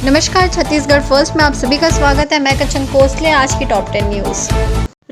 नमस्कार, छत्तीसगढ़ फर्स्ट में आप सभी का स्वागत है। मैं कंचन कोसले। आज की टॉप 10 न्यूज।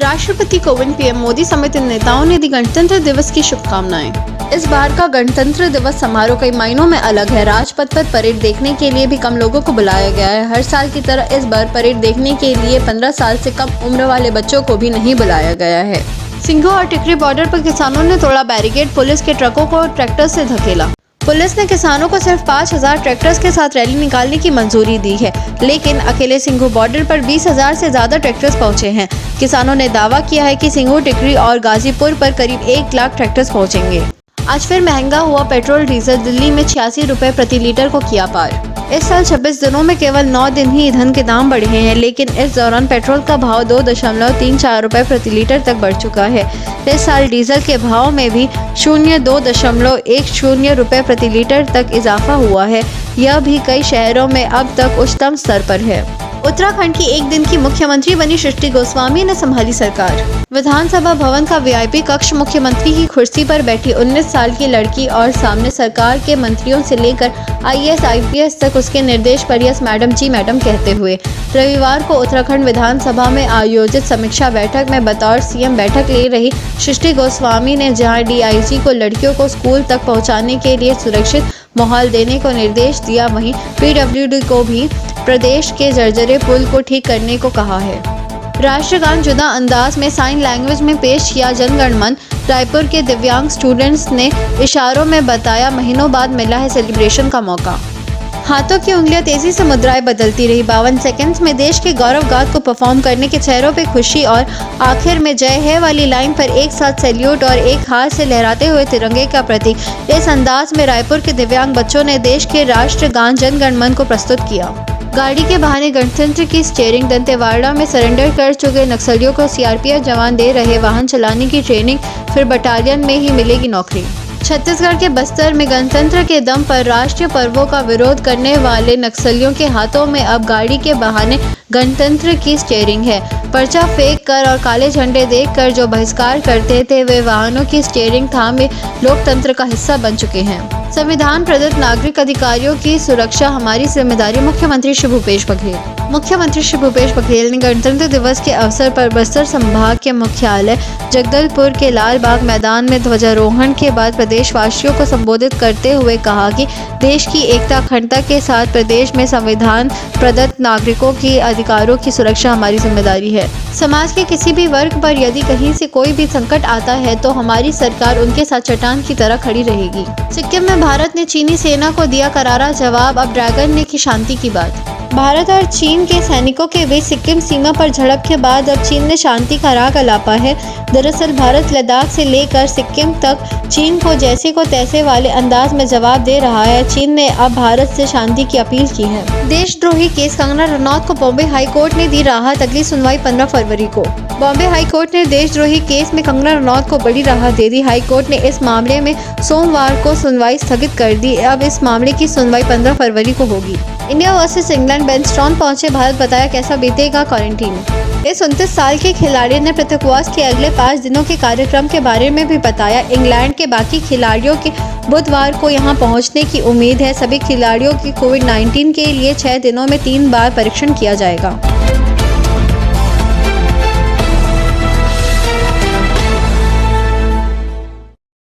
राष्ट्रपति कोविंद, पीएम मोदी समेत नेताओं ने दी गणतंत्र दिवस की शुभकामनाएं। इस बार का गणतंत्र दिवस समारोह कई मायनों में अलग है। राजपथ पर परेड देखने के लिए भी कम लोगों को बुलाया गया है। हर साल की तरह इस बार परेड देखने के लिए 15 साल से कम उम्र वाले बच्चों को भी नहीं बुलाया गया है। सिंघू और टिकरी बॉर्डर पर किसानों ने तोड़ा बैरिकेड, पुलिस के ट्रकों को ट्रैक्टर से धकेला। पुलिस ने किसानों को सिर्फ 5000 ट्रैक्टर्स के साथ रैली निकालने की मंजूरी दी है, लेकिन अकेले सिंघू बॉर्डर पर 20,000 से ज्यादा ट्रैक्टर्स पहुंचे हैं। किसानों ने दावा किया है कि सिंघू, टिकरी और गाजीपुर पर करीब 1 लाख ट्रैक्टर्स पहुंचेंगे। आज फिर महंगा हुआ पेट्रोल डीजल। दिल्ली में 86 रुपए प्रति लीटर को किया पार। इस साल 26 दिनों में केवल 9 दिन ही ईंधन के दाम बढ़े हैं, लेकिन इस दौरान पेट्रोल का भाव 2.34 रुपए प्रति लीटर तक बढ़ चुका है। इस साल डीजल के भाव में भी 0.210 रुपए प्रति लीटर तक इजाफा हुआ है। यह भी कई शहरों में अब तक उच्चतम स्तर पर है। उत्तराखंड की एक दिन की मुख्यमंत्री बनी सृष्टि गोस्वामी ने संभाली सरकार। विधानसभा भवन का वीआईपी कक्ष मुख्यमंत्री की कुर्सी पर बैठी 19 साल की लड़की और सामने सरकार के मंत्रियों से लेकर आईएएस आईपीएस तक उसके निर्देश पर यस मैडम, जी मैडम कहते हुए रविवार को उत्तराखंड विधानसभा में आयोजित समीक्षा बैठक में बतौर सीएम बैठक ले रही सृष्टि गोस्वामी ने जहां डीआईजी को लड़कियों को स्कूल तक पहुंचाने के लिए सुरक्षित माहौल देने को निर्देश दिया, वहीं पीडब्ल्यूडी को भी प्रदेश के जर्जरे पुल को ठीक करने को कहा है। राष्ट्रगान जुदा अंदाज में साइन लैंग्वेज में पेश किया जन गण मन। रायपुर के दिव्यांग स्टूडेंट्स ने इशारों में बताया, महीनों बाद मिला है सेलिब्रेशन का मौका। हाथों की उंगलियां तेजी से मुद्राएं बदलती रही। 52 सेकंड्स में देश के गौरव गाथ को परफॉर्म करने के चेहरों पे खुशी और आखिर में जय है वाली लाइन पर एक साथ सैल्यूट और एक हाथ से लहराते हुए तिरंगे का प्रतीक। इस अंदाज में रायपुर के दिव्यांग बच्चों ने देश के राष्ट्रगान जन गण मन को प्रस्तुत किया। गाड़ी के बहाने गणतंत्र की स्टीयरिंग। दंतेवाड़ा में सरेंडर कर चुके नक्सलियों को सीआरपीएफ जवान दे रहे वाहन चलाने की ट्रेनिंग, फिर बटालियन में ही मिलेगी नौकरी। छत्तीसगढ़ के बस्तर में गणतंत्र के दम पर राष्ट्रीय पर्वों का विरोध करने वाले नक्सलियों के हाथों में अब गाड़ी के बहाने गणतंत्र की स्टीयरिंग है। पर्चा फेंक कर और काले झंडे देखकर जो बहिष्कार करते थे, वे वाहनों की स्टीयरिंग थामे लोकतंत्र का हिस्सा बन चुके हैं। संविधान प्रदत्त नागरिक अधिकारियों की सुरक्षा हमारी जिम्मेदारी। मुख्यमंत्री श्री भूपेश बघेल। मुख्यमंत्री श्री भूपेश बघेल ने गणतंत्र दिवस के अवसर पर बस्तर संभाग के मुख्यालय जगदलपुर के लाल बाग मैदान में ध्वजारोहण के बाद प्रदेशवासियों को संबोधित करते हुए कहा कि देश की एकता अखंडता के साथ प्रदेश में संविधान प्रदत्त नागरिकों के अधिकारों की सुरक्षा हमारी जिम्मेदारी है। समाज के किसी भी वर्ग पर यदि कहीं से कोई भी संकट आता है तो हमारी सरकार उनके साथ चट्टान की तरह खड़ी रहेगी। सिक्किम में भारत ने चीनी सेना को दिया करारा जवाब। अब ड्रैगन ने की शांति की बात। भारत और चीन के सैनिकों के बीच सिक्किम सीमा पर झड़प के बाद अब चीन ने शांति का राग अलापा है। दरअसल भारत लद्दाख से लेकर सिक्किम तक चीन को जैसे को तैसे वाले अंदाज में जवाब दे रहा है। चीन ने अब भारत से शांति की अपील की है। देशद्रोही केस। कंगना रनौत को बॉम्बे हाई कोर्ट ने दी राहत। अगली सुनवाई 15 फरवरी को। बॉम्बे हाई कोर्ट ने देशद्रोही केस में कंगना रनौत को बड़ी राहत दे दी। हाई कोर्ट ने इस मामले में सोमवार को सुनवाई स्थगित कर दी। अब इस मामले की सुनवाई 15 फरवरी को होगी। India versus England. Ben Stokes पहुंचे भारत, बताया कैसा बीतेगा क्वारंटीन। इस 29 साल के खिलाड़ी ने पृथकवास के अगले 5 दिनों के कार्यक्रम के बारे में भी बताया। इंग्लैंड के बाकी खिलाड़ियों के बुधवार को यहां पहुंचने की उम्मीद है। सभी खिलाड़ियों की कोविड-19 के लिए 6 दिनों में 3 बार परीक्षण किया जाएगा।